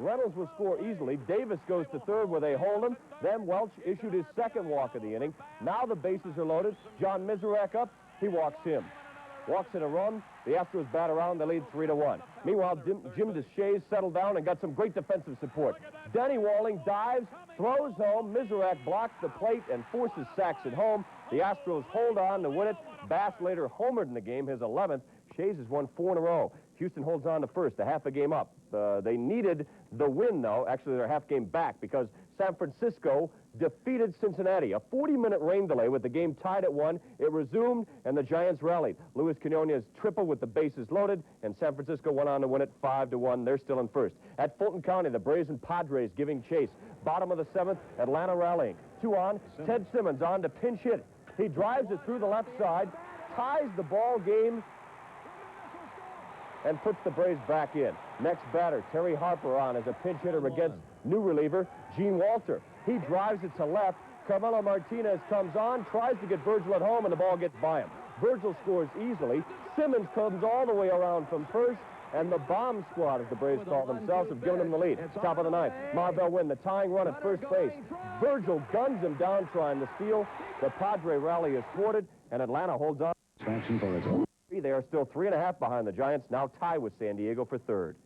Reynolds will score easily. Davis goes to third where they hold him. Then Welch issued his second walk of the inning. Now the bases are loaded. John Mizurek up. He walks him. Walks in a run. The Astros bat around. They lead 3-1. Meanwhile, Jim Deshaies settled down and got some great defensive support. Denny Walling dives, throws home. Mizurek blocks the plate and forces Saxon home. The Astros hold on to win it. Bass later homered in the game, his 11th. Shays has won 4 in a row. Houston holds on to first, a half a game up. They needed the win, though. Actually, they're a half game back because San Francisco defeated Cincinnati. A 40-minute rain delay with the game tied at 1. It resumed, and the Giants rallied. Luis Quinones tripled with the bases loaded, and San Francisco went on to win it 5-1. They're still in first. At Fulton County, the Braves and Padres giving chase. Bottom of the 7th, Atlanta rallying. 2 on, Ted Simmons on to pinch hit. He drives it through the left side, ties the ball game, and puts the Braves back in. Next batter, Terry Harper on as a pinch hitter against new reliever, Gene Walter. He drives it to left. Carmelo Martinez comes on, tries to get Virgil at home, and the ball gets by him. Virgil scores easily. Simmons comes all the way around from first, and the bomb squad, as the Braves call themselves, have given him the lead. Top of the 9th, Marvell Wynn, the tying run at first base. Virgil guns him down trying to steal. The Padre rally is thwarted, and Atlanta holds on. They are still 3.5 behind the Giants, now tied with San Diego for third.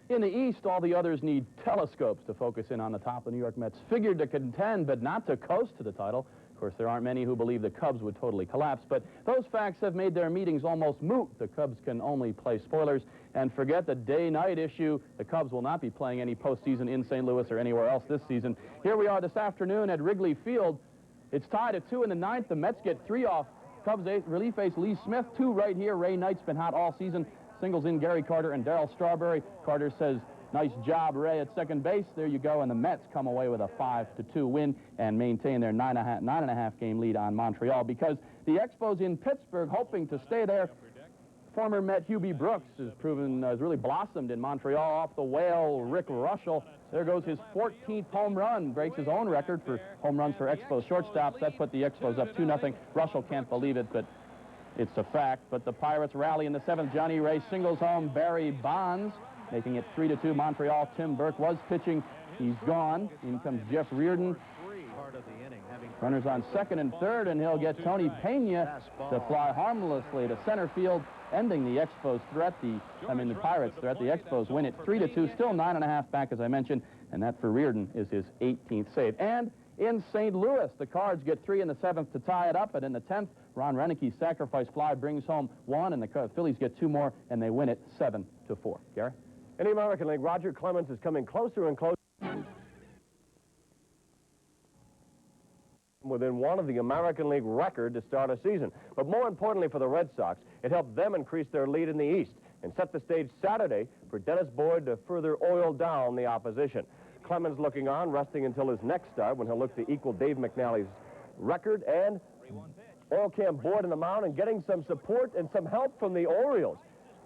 In the East, all the others need telescopes to focus in on the top. The New York Mets figured to contend, but not to coast to the title. Of course, there aren't many who believe the Cubs would totally collapse, but those facts have made their meetings almost moot. The Cubs can only play spoilers, and forget the day-night issue. The Cubs will not be playing any postseason in St. Louis or anywhere else this season. Here we are this afternoon at Wrigley Field. It's tied at 2 in the 9th. The Mets get 3 off Cubs relief ace Lee Smith. 2 right here. Ray Knight's been hot all season. Singles in Gary Carter and Darryl Strawberry. Carter says, nice job, Ray, at second base. There you go. And the Mets come away with a 5-2 win and maintain their 9.5 game lead on Montreal, because the Expos in Pittsburgh, hoping to stay there. Former Met Hubie Brooks has really blossomed in Montreal off the whale Rick Russell. There goes his 14th home run, breaks his own record for home runs for Expos shortstops. That put the Expos up 2-0. Russell can't believe it, but it's a fact. But the Pirates rally in the 7th. Johnny Ray singles home Barry Bonds, making it 3-2 Montreal. Tim Burke was pitching. He's gone. In comes Jeff Reardon. Runners on 2nd and 3rd, and he'll get Tony Pena to fly harmlessly to center field, ending the Expos threat. The Pirates threat. The Expos win it 3-2. Still 9.5 back, as I mentioned, and that for Reardon is his 18th save. And in St. Louis, the Cards get 3 in the 7th to tie it up, and in the 10th, Ron Renicke's sacrifice fly brings home 1, and the Phillies get 2 more, and they win it 7-4. Gary? In the American League, Roger Clemens is coming closer and closer within 1 of the American League record to start a season. But more importantly for the Red Sox, it helped them increase their lead in the East and set the stage Saturday for Dennis Boyd to further oil down the opposition. Clemens looking on, resting until his next start when he'll look to equal Dave McNally's record, and oil can Boyd in the mound and getting some support and some help from the Orioles.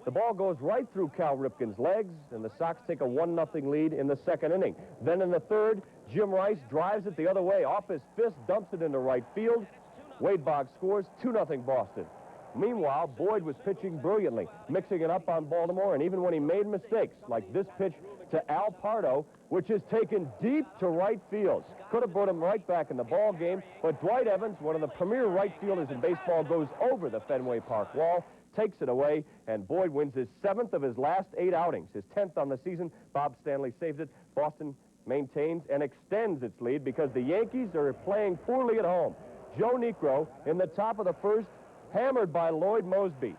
The ball goes right through Cal Ripken's legs, and the Sox take a 1-0 lead in the 2nd inning. Then in the 3rd, Jim Rice drives it the other way. Off his fist, dumps it into right field. Wade Boggs scores, 2-0 Boston. Meanwhile, Boyd was pitching brilliantly, mixing it up on Baltimore, and even when he made mistakes, like this pitch to Al Pardo, which is taken deep to right field. Could have brought him right back in the ball game, but Dwight Evans, one of the premier right fielders in baseball, goes over the Fenway Park wall, takes it away, and Boyd wins his 7th of his last 8 outings, his 10th on the season. Bob Stanley saves it. Boston maintains and extends its lead because the Yankees are playing poorly at home. Joe Niekro in the top of the 1st, hammered by Lloyd Mosby.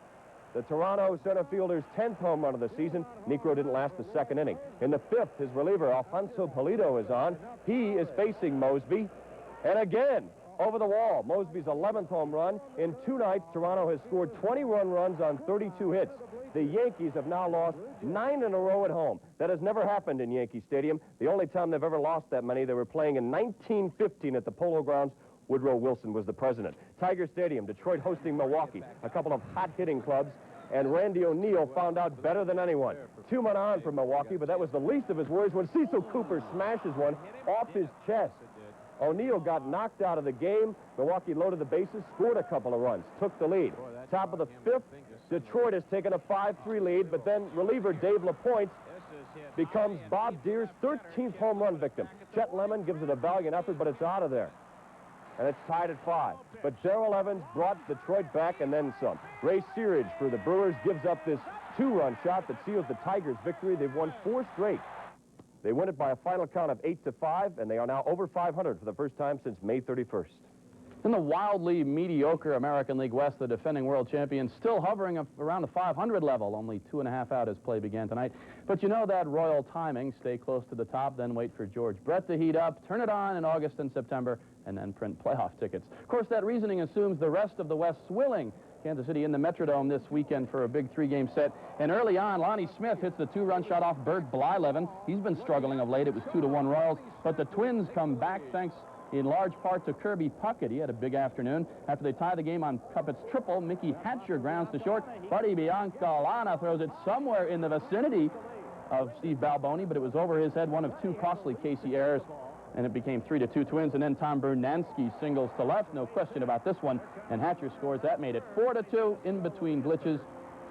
The Toronto center fielder's 10th home run of the season. Niekro didn't last the 2nd inning. In the 5th, his reliever, Alfonso Pulido, is on. He is facing Mosby. And again, over the wall, Mosby's 11th home run. In 2 nights, Toronto has scored 21 runs on 32 hits. The Yankees have now lost 9 in a row at home. That has never happened in Yankee Stadium. The only time they've ever lost that many, they were playing in 1915 at the Polo Grounds. Woodrow Wilson was the president. Tiger Stadium, Detroit hosting Milwaukee, a couple of hot-hitting clubs, and Randy O'Neal found out better than anyone. 2 men on for Milwaukee, but that was the least of his worries when Cecil Cooper smashes one off his chest. O'Neal got knocked out of the game. Milwaukee loaded the bases, scored a couple of runs, took the lead. Top of the 5th, Detroit has taken a 5-3 lead, but then reliever Dave LaPointe becomes Bob Deere's 13th home run victim. Chet Lemon gives it a valiant effort, but it's out of there. And it's tied at 5. But Gerald Evans brought Detroit back and then some. Ray Searage for the Brewers gives up this 2-run shot that seals the Tigers' victory. They've won 4 straight. They win it by a final count of 8-5, and they are now over 500 for the first time since May 31st. In the wildly mediocre American League West, the defending world champions still hovering around the 500 level, only 2.5 out as play began tonight. But you know that royal timing, stay close to the top, then wait for George Brett to heat up, turn it on in August and September, and then print playoff tickets. Of course, that reasoning assumes the rest of the West's willing. Kansas City in the Metrodome this weekend for a big 3-game set. And early on, Lonnie Smith hits the 2-run shot off Bert Blyleven. He's been struggling of late. It was 2-1 Royals. But the Twins come back thanks in large part to Kirby Puckett. He had a big afternoon. After they tie the game on Puckett's triple, Mickey Hatcher grounds to short. Buddy Biancalana throws it somewhere in the vicinity of Steve Balboni, but it was over his head, one of 2 costly Casey errors. And it became 3-2 Twins, and then Tom Bernansky singles to left. No question about this one. And Hatcher scores. That made it 4-2 in between glitches.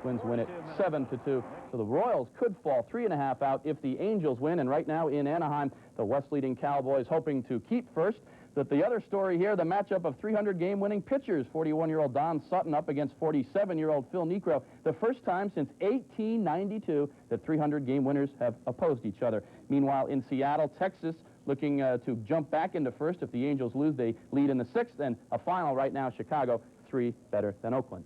Twins win it 7-2. So the Royals could fall 3.5 out if the Angels win. And right now in Anaheim, the West-leading Cowboys hoping to keep first. But the other story here, the matchup of 300 game-winning pitchers, 41-year-old Don Sutton up against 47-year-old Phil Niekro. The first time since 1892 that 300 game winners have opposed each other. Meanwhile, in Seattle, Texas, looking to jump back into first. If the Angels lose, they lead in the 6th. And a final right now, Chicago, 3 better than Oakland.